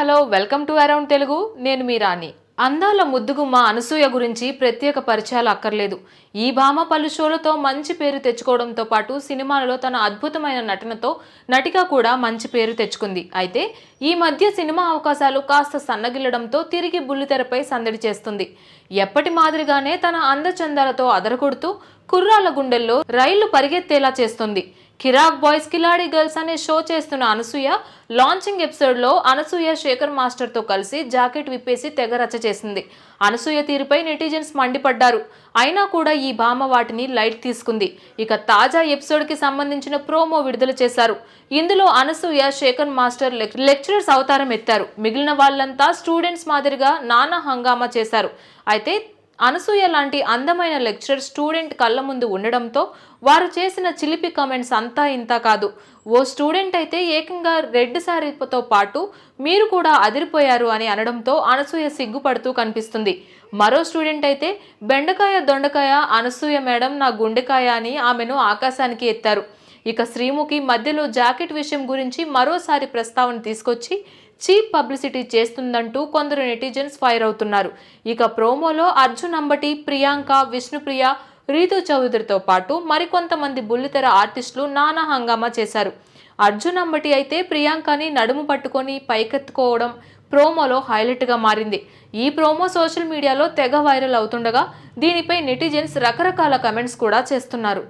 Hello welcome to around Telugu. నేను మీ రాణి. అందాల ముద్దుగుమ్మ అనసూయ గురించి ప్రత్యేక పరిచయాలు అక్కర్లేదు. ఈ భామ పలు షోలతో మంచి పేరు తెచ్చుకోవడంతో పాటు సినిమాలలో తన అద్భుతమైన నటనతో నటిగా కూడా మంచి పేరు తెచ్చుకుంది. అయితే ఈ మధ్య సినిమా అవకాశాలు కాస్త సన్నగిల్లడంతో తిరిగి బుల్లితెరపై సందడి చేస్తుంది. ఎప్పటి మాదిరిగానే తన అందచందాలతో అదరకొడుతూ కుర్రాల గుండెల్లో రైళ్లు పరిగెత్తేలా చేస్తుంది. కిరాక్ బాయ్స్ కిలాడి గర్ల్స్ అనే షో చేస్తున్న అనసూయ లాంచింగ్ ఎపిసోడ్ లో అనసూయ శేఖర్ మాస్టర్ తో కలిసి జాకెట్ విప్పేసి తెగ రచ్చ చేసింది. అనసూయ తీరుపై నెటిజన్స్ మండిపడ్డారు. అయినా కూడా ఈ భామ వాటిని లైట్ తీసుకుంది. ఇక తాజా ఎపిసోడ్ కి సంబంధించిన ప్రోమో విడుదల చేశారు. ఇందులో అనసూయ శేఖర్ మాస్టర్ లెక్చరర్స్ అవతారం ఎత్తారు. మిగిలిన వాళ్ళంతా స్టూడెంట్స్ మాదిరిగా నానా హంగామా చేశారు. అయితే అనసూయ లాంటి అందమైన లెక్చరర్ స్టూడెంట్ కళ్ళ ముందు ఉండడంతో వారు చేసిన చిలిపి కామెంట్స్ అంతా ఇంత కాదు. ఓ స్టూడెంట్ అయితే ఏకంగా రెడ్ శారీతో పాటు మీరు కూడా అదిరిపోయారు అని అనడంతో అనసూయ సిగ్గుపడుతూ కనిపిస్తుంది. మరో స్టూడెంట్ అయితే బెండకాయ దొండకాయ అనసూయ మేడం నా గుండెకాయ అని ఆమెను ఆకాశానికి ఎత్తారు. ఇక శ్రీముఖి మధ్యలో జాకెట్ విషయం గురించి మరోసారి ప్రస్తావన తీసుకొచ్చి చీప్ పబ్లిసిటీ చేస్తుందంటూ కొందరు నెటిజన్స్ ఫైర్ అవుతున్నారు. ఇక ప్రోమోలో అర్జున్ అంబటి, ప్రియాంక, విష్ణుప్రియ, రీతు చౌదరితో పాటు మరికొంతమంది బుల్లితెర ఆర్టిస్టులు నానా హంగామా చేశారు. అర్జున్ అంబటి అయితే ప్రియాంకని నడుము పట్టుకొని పైకెత్తుకోవడం ప్రోమోలో హైలైట్గా మారింది. ఈ ప్రోమో సోషల్ మీడియాలో తెగ వైరల్ అవుతుండగా దీనిపై నెటిజన్స్ రకరకాల కమెంట్స్ కూడా చేస్తున్నారు.